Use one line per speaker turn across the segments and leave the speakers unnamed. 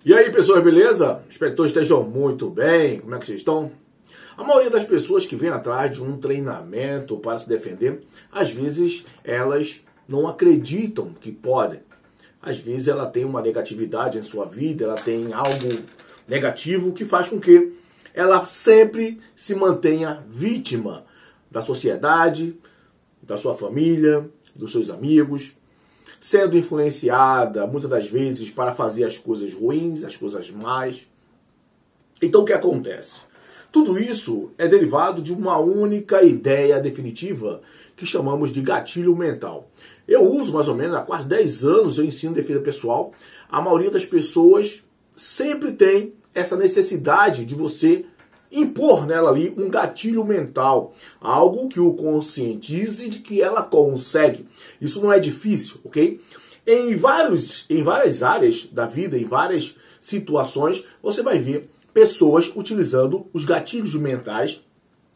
E aí, pessoas, beleza? Espero que todos estejam muito bem. Como é que vocês estão? A maioria das pessoas que vem atrás de um treinamento para se defender, às vezes elas não acreditam que podem. Às vezes ela tem uma negatividade em sua vida, ela tem algo negativo que faz com que ela sempre se mantenha vítima da sociedade, da sua família, dos seus amigos, sendo influenciada muitas das vezes para fazer as coisas ruins, as coisas más. Então o que acontece? Tudo isso é derivado de uma única ideia definitiva que chamamos de gatilho mental. Eu uso mais ou menos há quase 10 anos, eu ensino defesa pessoal. A maioria das pessoas sempre tem essa necessidade de você impor nela ali um gatilho mental, algo que o conscientize de que ela consegue. Isso não é difícil, ok? Em várias áreas da vida, em várias situações, você vai ver pessoas utilizando os gatilhos mentais,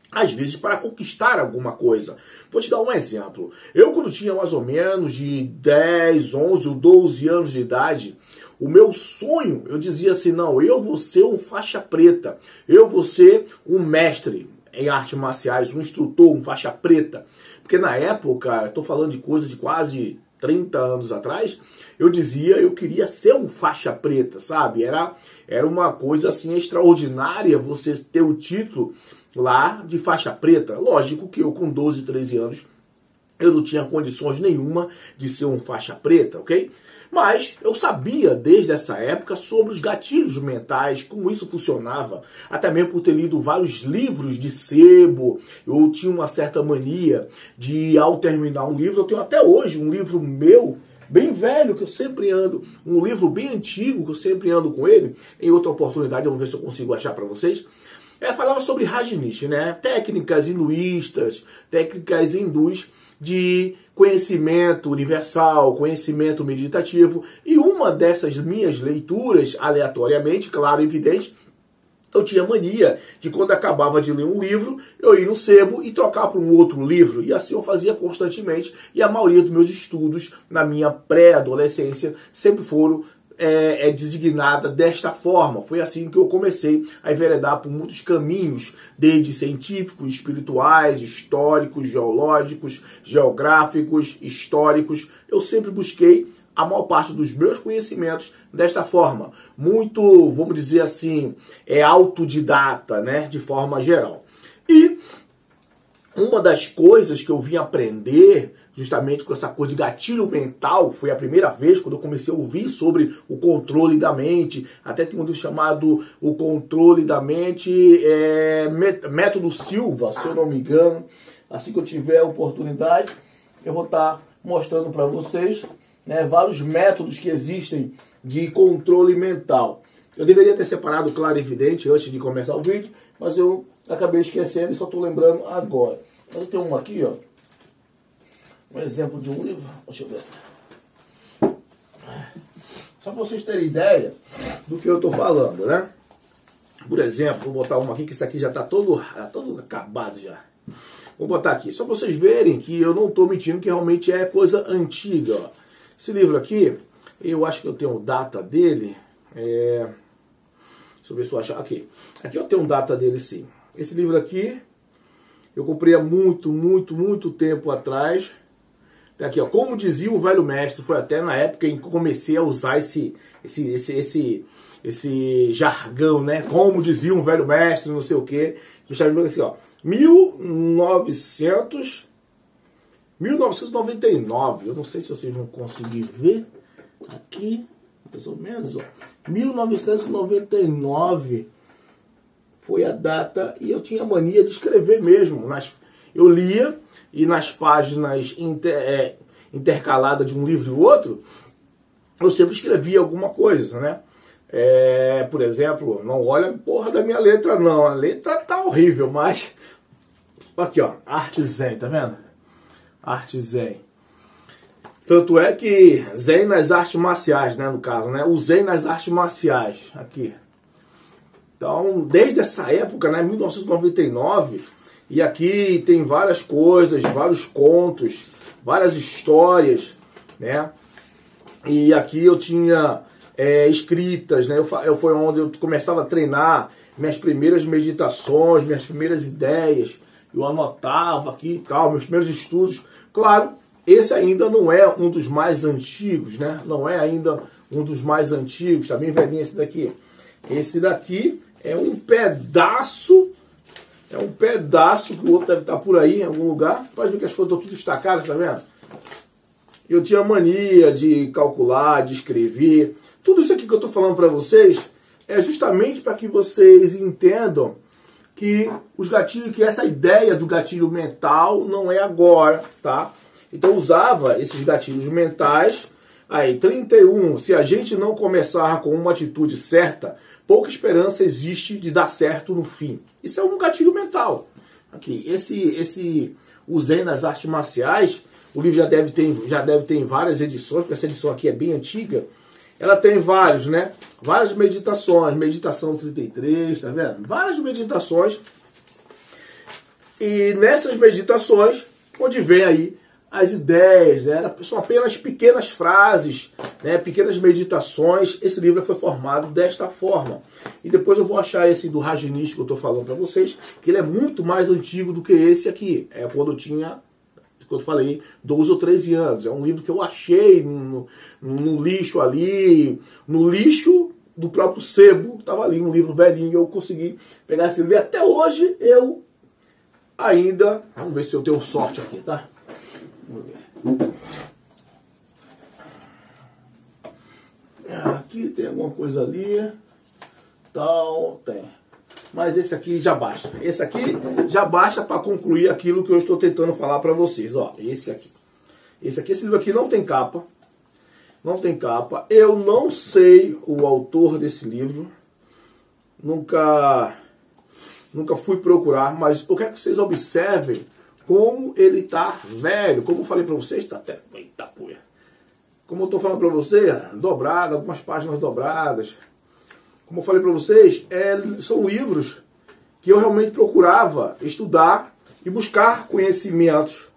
às vezes para conquistar alguma coisa. Vou te dar um exemplo. Eu, quando tinha mais ou menos de 10, 11 ou 12 anos de idade, o meu sonho, eu dizia assim, não, eu vou ser um faixa preta, eu vou ser um mestre em artes marciais, um instrutor, um faixa preta. Porque na época, estou falando de coisa de quase 30 anos atrás, eu dizia, eu queria ser um faixa preta, sabe? Era uma coisa assim extraordinária você ter o título lá de faixa preta. Lógico que eu com 12, 13 anos, eu não tinha condições nenhuma de ser um faixa preta, ok? Mas eu sabia desde essa época sobre os gatilhos mentais, como isso funcionava, até mesmo por ter lido vários livros de sebo. Eu tinha uma certa mania de, ao terminar um livro, eu tenho até hoje um livro meu, bem velho, que eu sempre ando, um livro bem antigo, que eu sempre ando com ele. Em outra oportunidade eu vou ver se eu consigo achar para vocês. Falava sobre Rajneesh, né? Técnicas hinduístas, técnicas hindus de conhecimento universal, conhecimento meditativo. E uma dessas minhas leituras, aleatoriamente, claro, evidente, eu tinha mania de, quando acabava de ler um livro, eu ia no sebo e trocar para um outro livro. E assim eu fazia constantemente. E a maioria dos meus estudos, na minha pré-adolescência, sempre foram designada desta forma. Foi assim que eu comecei a enveredar por muitos caminhos, desde científicos, espirituais, históricos, geológicos, geográficos, históricos. Eu sempre busquei a maior parte dos meus conhecimentos desta forma. Muito, vamos dizer assim, autodidata, né, de forma geral. E uma das coisas que eu vim aprender justamente com essa coisa de gatilho mental, foi a primeira vez quando eu comecei a ouvir sobre o controle da mente. Até tem um livro chamado O Controle da Mente, Método Silva, se eu não me engano. Assim que eu tiver a oportunidade, eu vou estar mostrando para vocês, né, vários métodos que existem de controle mental. Eu deveria ter separado, claro e evidente, antes de começar o vídeo, mas eu acabei esquecendo e só estou lembrando agora. Mas eu tenho um aqui, ó. Um exemplo de um livro. Deixa eu ver. Só para vocês terem ideia do que eu estou falando, né? Por exemplo, vou botar uma aqui, que isso aqui já está todo acabado já. Vou botar aqui, só para vocês verem que eu não estou mentindo, que realmente é coisa antiga. Ó. Esse livro aqui, eu acho que eu tenho data dele. Deixa eu ver se eu achar. Aqui eu tenho data dele, sim. Esse livro aqui, eu comprei há muito tempo atrás. Aqui, ó, como dizia o velho mestre, foi até na época em que eu comecei a usar esse jargão, né? Como dizia um velho mestre, não sei o quê. Justamente assim, ó, 1999. Eu não sei se vocês vão conseguir ver aqui, mais ou menos, ó. 1999 foi a data, e eu tinha mania de escrever mesmo. Eu lia, e nas páginas intercaladas de um livro e outro, eu sempre escrevia alguma coisa, né? Por exemplo, não olha a porra da minha letra, não. A letra tá horrível, mas... Aqui, ó, Arte Zen, tá vendo? Arte Zen. Tanto é que Zen nas artes marciais, né, no caso, né? O Zen nas artes marciais, aqui. Então, desde essa época, né, 1999... E aqui tem várias coisas, vários contos, várias histórias, né? E aqui eu tinha escritas, né? Foi onde eu começava a treinar minhas primeiras meditações, minhas primeiras ideias. Eu anotava aqui e tal, meus primeiros estudos. Claro, esse ainda não é um dos mais antigos, né? Não é ainda um dos mais antigos, tá bem velhinho esse daqui. Esse daqui é um pedaço que o outro deve estar por aí em algum lugar. Pode ver que as fotos estão tudo destacadas, tá vendo? Eu tinha mania de calcular, de escrever. Tudo isso aqui que eu estou falando para vocês é justamente para que vocês entendam que os gatilhos, que essa ideia do gatilho mental não é agora, tá? Então eu usava esses gatilhos mentais. Aí, 31, se a gente não começar com uma atitude certa, pouca esperança existe de dar certo no fim. Isso é um gatilho mental. Aqui, o Zen nas artes marciais, o livro já deve ter em várias edições, porque essa edição aqui é bem antiga. Ela tem vários, né? Várias meditações, meditação 33, tá vendo? Várias meditações. E nessas meditações, onde vem aí as ideias, né? São apenas pequenas frases, né? Pequenas meditações. Esse livro foi formado desta forma. E depois eu vou achar esse do Rajneesh que eu estou falando para vocês, que ele é muito mais antigo do que esse aqui. É quando eu tinha, que eu falei, 12 ou 13 anos. É um livro que eu achei no lixo ali, no lixo do próprio sebo, estava ali, um livro velhinho, eu consegui pegar esse livro. E até hoje eu ainda, vamos ver se eu tenho sorte aqui, tá? Vamos ver. Aqui tem alguma coisa ali, tal, tem. Mas esse aqui já basta. Esse aqui já basta para concluir aquilo que eu estou tentando falar para vocês. Ó, esse aqui. Esse livro aqui não tem capa. Não tem capa. Eu não sei o autor desse livro. Nunca fui procurar. Mas eu quero que vocês observem como ele tá velho. Como eu falei para vocês, tá até... Eita, poeira. Como eu estou falando para você, dobrado, algumas páginas dobradas. Como eu falei para vocês, são livros que eu realmente procurava estudar e buscar conhecimentos,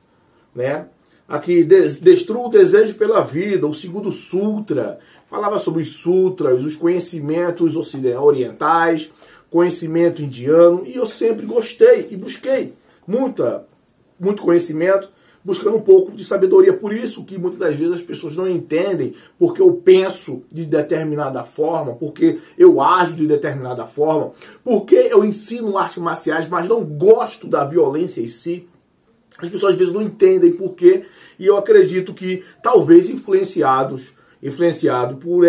né? Aqui, Destrua o Desejo pela Vida, o segundo Sutra, falava sobre os sutras, os conhecimentos orientais, conhecimento indiano, e eu sempre gostei e busquei muito conhecimento, buscando um pouco de sabedoria. Por isso que muitas das vezes as pessoas não entendem porque eu penso de determinada forma, porque eu ajo de determinada forma, porque eu ensino artes marciais, mas não gosto da violência em si. As pessoas às vezes não entendem por quê, e eu acredito que talvez influenciado por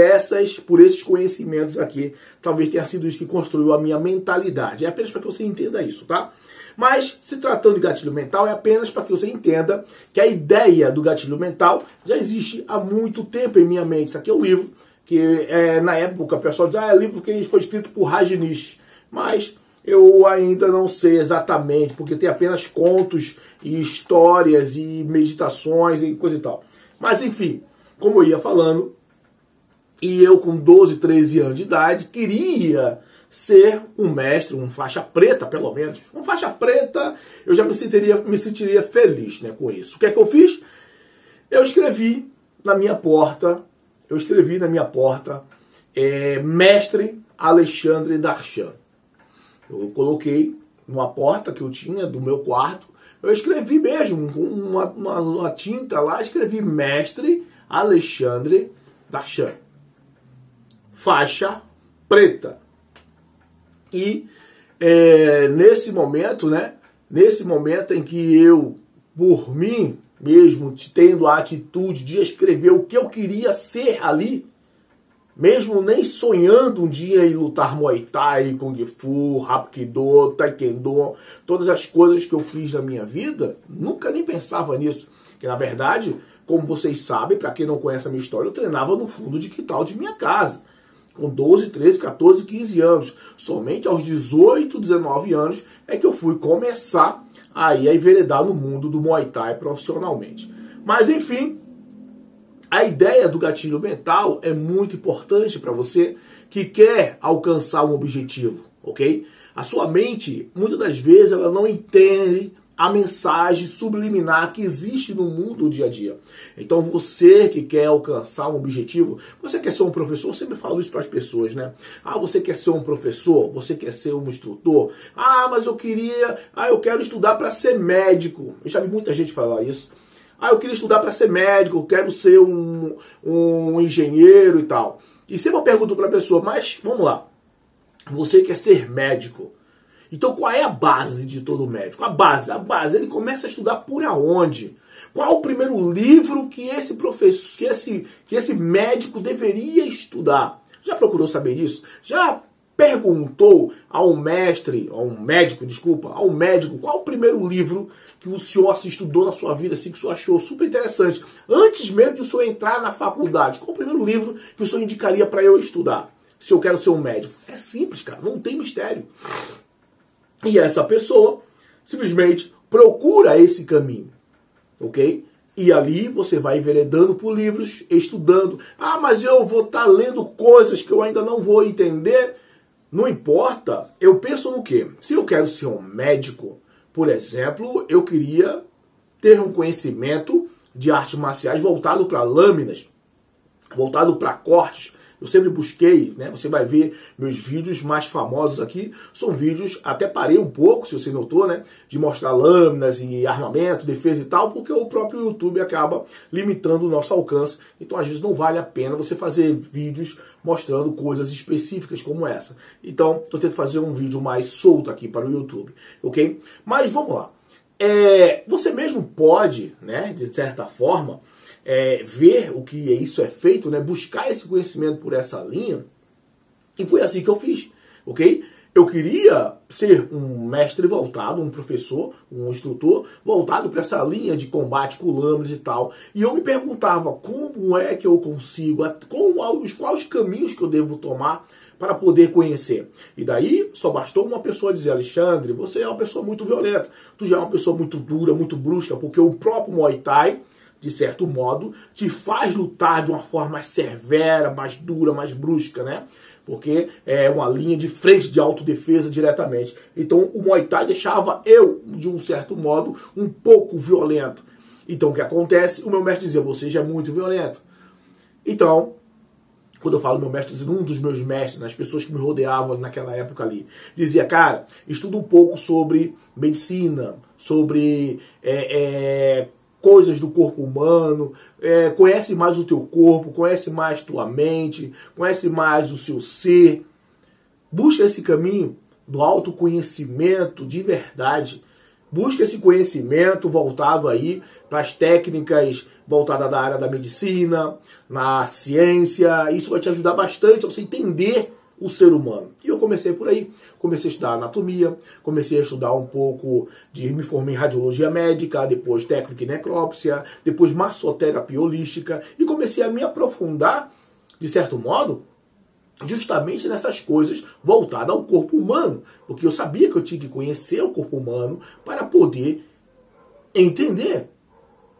esses conhecimentos aqui, talvez tenha sido isso que construiu a minha mentalidade. É apenas para que você entenda isso, tá? Mas, se tratando de gatilho mental, é apenas para que você entenda que a ideia do gatilho mental já existe há muito tempo em minha mente. Isso aqui é um livro que, na época, o pessoal diz, é livro que foi escrito por Rajneesh. Mas eu ainda não sei exatamente, porque tem apenas contos e histórias e meditações e coisa e tal. Mas, enfim, como eu ia falando, e eu com 12, 13 anos de idade, queria ser um mestre, um faixa preta, pelo menos. Um faixa preta, eu já me sentiria feliz, né, com isso. O que é que eu fiz? Eu escrevi na minha porta, Mestre Alexandre Darshan. Eu coloquei numa porta que eu tinha do meu quarto, eu escrevi mesmo, com uma tinta lá, escrevi Mestre Alexandre Darshan. Faixa preta. E nesse momento, né? Nesse momento em que eu, por mim mesmo, tendo a atitude de escrever o que eu queria ser ali, mesmo nem sonhando um dia em lutar Muay Thai, Kung Fu, Hapkido, Taekwondo, todas as coisas que eu fiz na minha vida, nunca nem pensava nisso. Que na verdade, como vocês sabem, para quem não conhece a minha história, eu treinava no fundo de quintal de minha casa. Com 12, 13, 14, 15 anos. Somente aos 18, 19 anos é que eu fui começar aí a enveredar no mundo do Muay Thai profissionalmente. Mas enfim, a ideia do gatilho mental é muito importante para você que quer alcançar um objetivo, ok? A sua mente, muitas das vezes, ela não entende a mensagem subliminar que existe no mundo do dia a dia. Então você que quer alcançar um objetivo, você quer ser um professor, eu sempre falo isso para as pessoas, né? Ah, você quer ser um professor, você quer ser um instrutor. Ah, mas eu quero estudar para ser médico. Eu já vi muita gente falar isso. Ah, eu queria estudar para ser médico, eu quero ser um engenheiro e tal. E sempre eu pergunto para a pessoa, mas vamos lá, você quer ser médico? Então qual é a base de todo médico? A base, ele começa a estudar por aonde? Qual o primeiro livro que esse professor, que esse médico deveria estudar? Já procurou saber disso? Já perguntou ao médico, qual o primeiro livro que o senhor estudou na sua vida, assim, que o senhor achou super interessante? Antes mesmo de o senhor entrar na faculdade, qual o primeiro livro que o senhor indicaria para eu estudar? Se eu quero ser um médico? É simples, cara, não tem mistério. E essa pessoa simplesmente procura esse caminho, ok? E ali você vai enveredando por livros, estudando. Ah, mas eu vou estar lendo coisas que eu ainda não vou entender. Não importa. Eu penso no quê? Se eu quero ser um médico, por exemplo, eu queria ter um conhecimento de artes marciais voltado para lâminas, voltado para cortes. Eu sempre busquei, né? Você vai ver meus vídeos mais famosos aqui. São vídeos, até parei um pouco, se você notou, né? De mostrar lâminas e armamento, defesa e tal, porque o próprio YouTube acaba limitando o nosso alcance. Então, às vezes, não vale a pena você fazer vídeos mostrando coisas específicas como essa. Então, eu tento fazer um vídeo mais solto aqui para o YouTube, ok? Mas vamos lá. Você mesmo pode, né? De certa forma, ver o que isso é feito, né? Buscar esse conhecimento por essa linha. E foi assim que eu fiz, ok? Eu queria ser um mestre voltado, um professor, um instrutor voltado para essa linha de combate com lâminas e tal. E eu me perguntava como é que eu consigo, quais caminhos que eu devo tomar para poder conhecer. E daí só bastou uma pessoa dizer: Alexandre, você é uma pessoa muito violenta, tu já é uma pessoa muito dura, muito brusca, porque o próprio Muay Thai, de certo modo, te faz lutar de uma forma mais severa, mais dura, mais brusca, né? Porque é uma linha de frente de autodefesa diretamente. Então o Muay Thai deixava eu, de um certo modo, um pouco violento. Então o que acontece? O meu mestre dizia: você já é muito violento. Então, quando eu falo meu mestre, um dos meus mestres, as pessoas que me rodeavam naquela época ali, dizia: cara, estuda um pouco sobre medicina, sobre coisas do corpo humano, conhece mais o teu corpo, conhece mais tua mente, conhece mais o seu ser. Busca esse caminho do autoconhecimento de verdade. Busca esse conhecimento voltado aí para as técnicas voltadas da área da medicina, na ciência. Isso vai te ajudar bastante a você entender o ser humano. E eu comecei por aí. Comecei a estudar anatomia, comecei a estudar um pouco me formei em radiologia médica, depois técnica em necrópsia, depois massoterapia holística, e comecei a me aprofundar, de certo modo, justamente nessas coisas voltadas ao corpo humano. Porque eu sabia que eu tinha que conhecer o corpo humano para poder entender.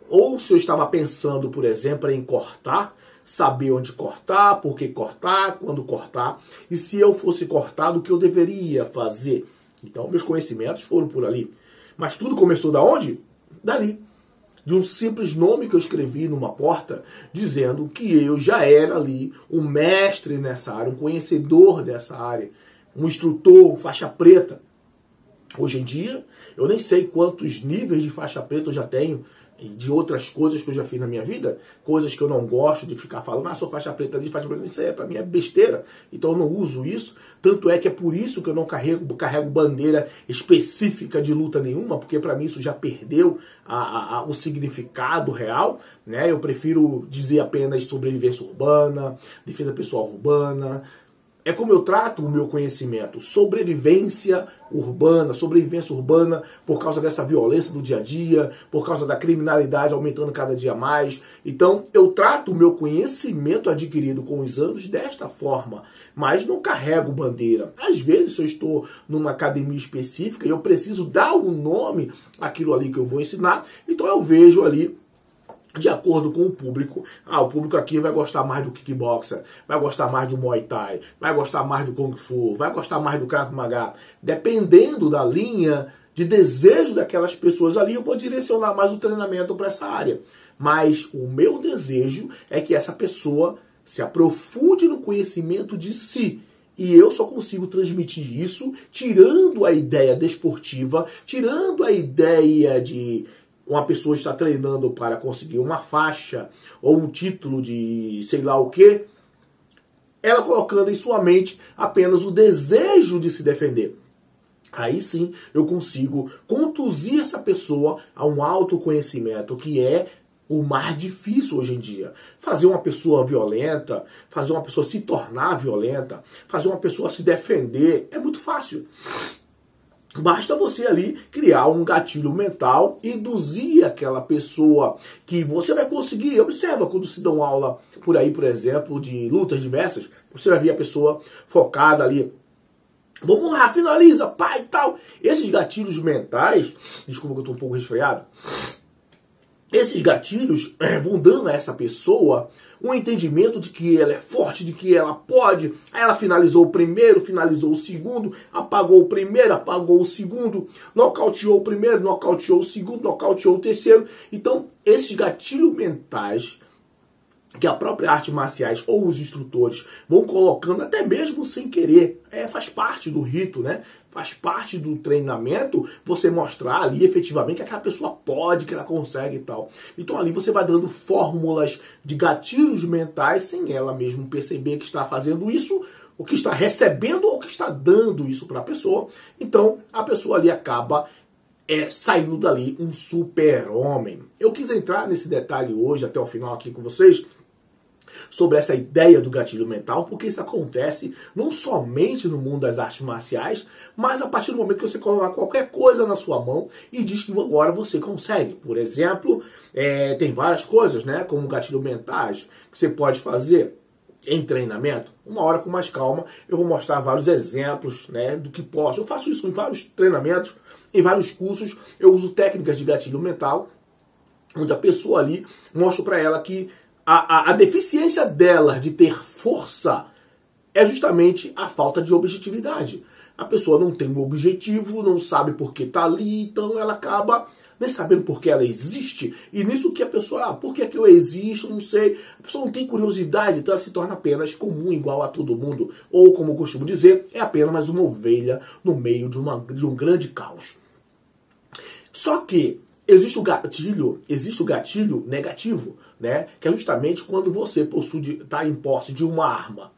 Ou se eu estava pensando, por exemplo, em cortar, saber onde cortar, por que cortar, quando cortar, e se eu fosse cortado, o que eu deveria fazer. Então, meus conhecimentos foram por ali. Mas tudo começou da onde? Dali. De um simples nome que eu escrevi numa porta, dizendo que eu já era ali um mestre nessa área, um conhecedor dessa área, um instrutor, faixa preta. Hoje em dia, eu nem sei quantos níveis de faixa preta eu já tenho, de outras coisas que eu já fiz na minha vida, coisas que eu não gosto de ficar falando: sou faixa preta ali, faixa preta ali. Isso aí pra mim é besteira, então eu não uso isso. Tanto é que é por isso que eu não carrego bandeira específica de luta nenhuma, porque pra mim isso já perdeu o significado real, né? Eu prefiro dizer apenas sobrevivência urbana, defesa pessoal urbana. É como eu trato o meu conhecimento: sobrevivência urbana por causa dessa violência do dia a dia, por causa da criminalidade aumentando cada dia mais. Então eu trato o meu conhecimento adquirido com os anos desta forma, mas não carrego bandeira. Às vezes, se eu estou numa academia específica e eu preciso dar um nome àquilo ali que eu vou ensinar, então eu vejo ali de acordo com o público. O público aqui vai gostar mais do kickboxer, vai gostar mais do Muay Thai, vai gostar mais do Kung Fu, vai gostar mais do Krav Maga. Dependendo da linha de desejo daquelas pessoas ali, eu vou direcionar mais o treinamento para essa área. Mas o meu desejo é que essa pessoa se aprofunde no conhecimento de si. E eu só consigo transmitir isso tirando a ideia desportiva, tirando a ideia de uma pessoa estar treinando para conseguir uma faixa ou um título de sei lá o quê, ela colocando em sua mente apenas o desejo de se defender. Aí sim eu consigo conduzir essa pessoa a um autoconhecimento, que é o mais difícil hoje em dia. Fazer uma pessoa violenta, fazer uma pessoa se tornar violenta, fazer uma pessoa se defender, é muito fácil. Basta você ali criar um gatilho mental, induzir aquela pessoa que você vai conseguir. Observa quando se dão aula por aí, por exemplo, de lutas diversas, você vai ver a pessoa focada ali. Vamos lá, finaliza, pai e tal. Esses gatilhos mentais, desculpa que eu estou um pouco resfriado, esses gatilhos vão dando a essa pessoa um entendimento de que ela é forte, de que ela pode. Aí ela finalizou o primeiro, finalizou o segundo, apagou o primeiro, apagou o segundo, nocauteou o primeiro, nocauteou o segundo, nocauteou o terceiro. Então, esses gatilhos mentais que a própria arte marciais ou os instrutores vão colocando, até mesmo sem querer, faz parte do rito, né? Faz parte do treinamento você mostrar ali efetivamente que aquela pessoa pode, que ela consegue e tal. Então ali você vai dando fórmulas de gatilhos mentais sem ela mesmo perceber que está fazendo isso, ou que está recebendo ou que está dando isso para a pessoa. Então a pessoa ali acaba saindo dali um super-homem. Eu quis entrar nesse detalhe hoje, até o final aqui com vocês, sobre essa ideia do gatilho mental, porque isso acontece não somente no mundo das artes marciais, mas a partir do momento que você coloca qualquer coisa na sua mão e diz que agora você consegue. Por exemplo, tem várias coisas, né, como gatilho mentais, que você pode fazer em treinamento. Uma hora com mais calma, eu vou mostrar vários exemplos, né, do que posso. Eu faço isso em vários treinamentos, em vários cursos, eu uso técnicas de gatilho mental, onde a pessoa ali mostra para ela que a deficiência dela de ter força é justamente a falta de objetividade. A pessoa não tem um objetivo, não sabe por que está ali, então ela acaba nem sabendo por que ela existe. E nisso que a pessoa, por que eu existo, não sei. A pessoa não tem curiosidade, então ela se torna apenas comum, igual a todo mundo. Ou, como eu costumo dizer, é apenas mais uma ovelha no meio de um grande caos. Só que existe o gatilho negativo, né? Que é justamente quando você está em posse de uma arma.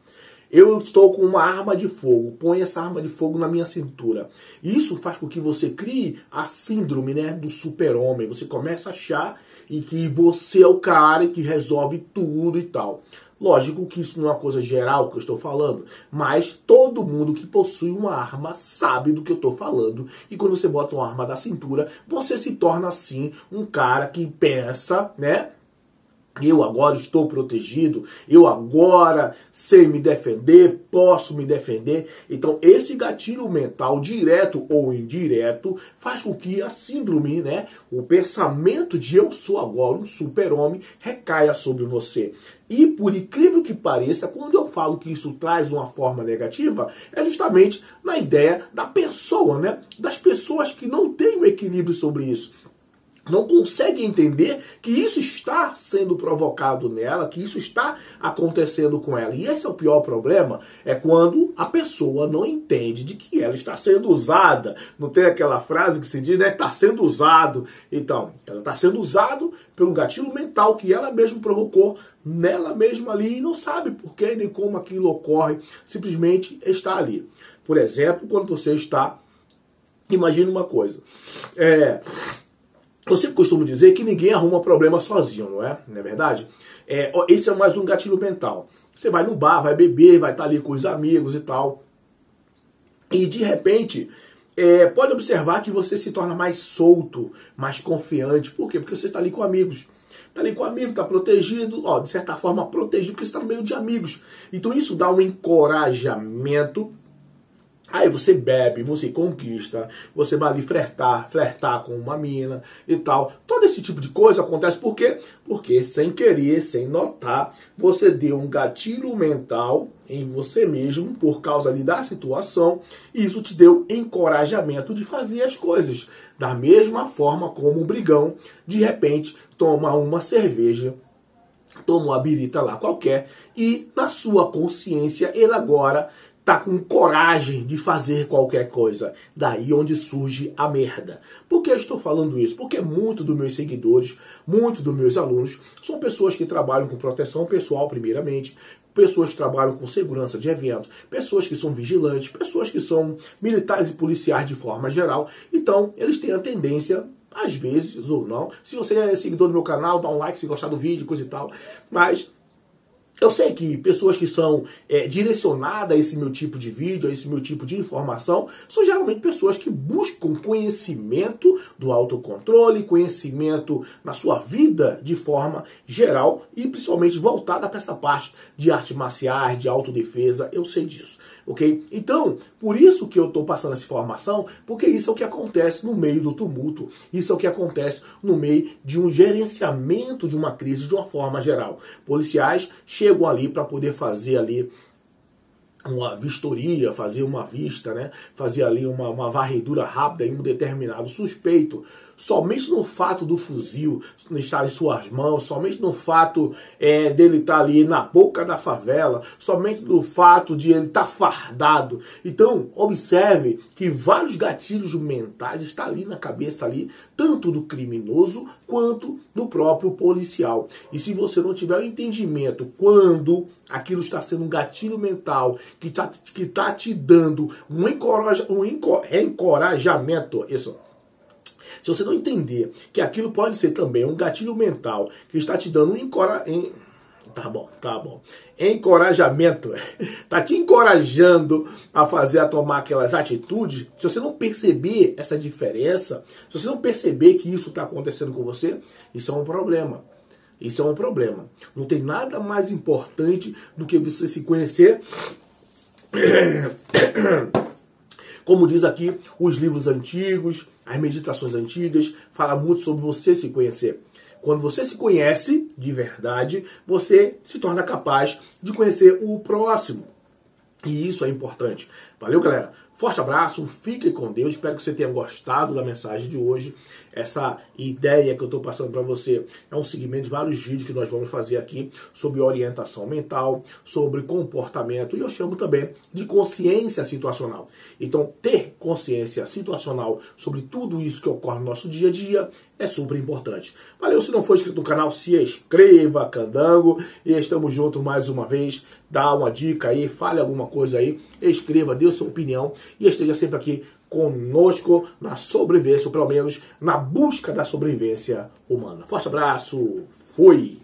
Eu estou com uma arma de fogo, põe essa arma de fogo na minha cintura. Isso faz com que você crie a síndrome, né, do super-homem. Você começa a achar que você é o cara que resolve tudo e tal. Lógico que isso não é uma coisa geral que eu estou falando, mas todo mundo que possui uma arma sabe do que eu estou falando. E quando você bota uma arma da cintura, você se torna assim um cara que pensa, né? Eu agora estou protegido, eu agora sei me defender, posso me defender. Então esse gatilho mental, direto ou indireto, faz com que a síndrome, né, o pensamento de eu sou agora um super-homem, recaia sobre você. E por incrível que pareça, quando eu falo que isso traz uma forma negativa, é justamente na ideia da pessoa, né, das pessoas que não têm o equilíbrio sobre isso. Não consegue entender que isso está sendo provocado nela, que isso está acontecendo com ela. E esse é o pior problema, é quando a pessoa não entende de que ela está sendo usada. Não tem aquela frase que se diz, né, está sendo usado. Então, ela está sendo usado pelo gatilho mental que ela mesma provocou nela mesma ali e não sabe por que nem como aquilo ocorre, simplesmente está ali. Por exemplo, quando você está... Imagina uma coisa, eu sempre costumo dizer que ninguém arruma problema sozinho, não é? Não é verdade? Esse é mais um gatilho mental. Você vai no bar, vai beber, vai estar ali com os amigos e tal. E de repente, pode observar que você se torna mais solto, mais confiante. Por quê? Porque você está ali com amigos. Está ali com amigo, está protegido, de certa forma protegido, porque você está no meio de amigos. Então isso dá um encorajamento Aí você bebe, você conquista, você vai ali flertar com uma mina e tal. Todo esse tipo de coisa acontece por quê? Porque sem querer, sem notar, você deu um gatilho mental em você mesmo por causa ali da situação e isso te deu encorajamento de fazer as coisas. Da mesma forma como um brigão, de repente, toma uma cerveja, toma uma birita lá qualquer e na sua consciência ele agora tá com coragem de fazer qualquer coisa. Daí onde surge a merda. Por que eu estou falando isso? Porque muitos dos meus seguidores, muitos dos meus alunos, são pessoas que trabalham com proteção pessoal, primeiramente, pessoas que trabalham com segurança de eventos, pessoas que são vigilantes, pessoas que são militares e policiais de forma geral. Então, eles têm a tendência, às vezes ou não, se você é seguidor do meu canal, dá um like se gostar do vídeo, coisa e tal, mas eu sei que pessoas que são direcionadas a esse meu tipo de vídeo, a esse meu tipo de informação, são geralmente pessoas que buscam conhecimento do autocontrole, conhecimento na sua vida de forma geral e principalmente voltada para essa parte de artes marciais, de autodefesa, eu sei disso, ok? Então, por isso que eu estou passando essa informação, porque isso é o que acontece no meio do tumulto, isso é o que acontece no meio de um gerenciamento de uma crise de uma forma geral. Policiais chegam ali para poder fazer ali uma vistoria, fazer uma vista, né? Fazer ali uma varredura rápida em um determinado suspeito. Somente no fato do fuzil estar em suas mãos, somente no fato dele estar ali na boca da favela, somente no fato de ele estar fardado. Então, observe que vários gatilhos mentais estão ali na cabeça ali, tanto do criminoso quanto do próprio policial. E se você não tiver o entendimento quando aquilo está sendo um gatilho mental que tá te dando um encorajamento, isso. Se você não entender que aquilo pode ser também um gatilho mental que está te dando um encorajamento, está te encorajando a tomar aquelas atitudes, se você não perceber essa diferença, se você não perceber que isso está acontecendo com você, isso é um problema. Isso é um problema. Não tem nada mais importante do que você se conhecer. Como diz aqui os livros antigos, as meditações antigas, fala muito sobre você se conhecer. Quando você se conhece de verdade, você se torna capaz de conhecer o próximo. E isso é importante. Valeu, galera? Forte abraço, fique com Deus. Espero que você tenha gostado da mensagem de hoje. Essa ideia que eu estou passando para você é um segmento de vários vídeos que nós vamos fazer aqui sobre orientação mental, sobre comportamento e eu chamo também de consciência situacional. Então, ter consciência situacional sobre tudo isso que ocorre no nosso dia a dia é super importante. Valeu, se não for inscrito no canal, se inscreva, candango. E estamos juntos mais uma vez. Dá uma dica aí, fale alguma coisa aí, escreva, dê a sua opinião e esteja sempre aqui conosco na sobrevivência, ou pelo menos na busca da sobrevivência humana. Forte abraço, fui!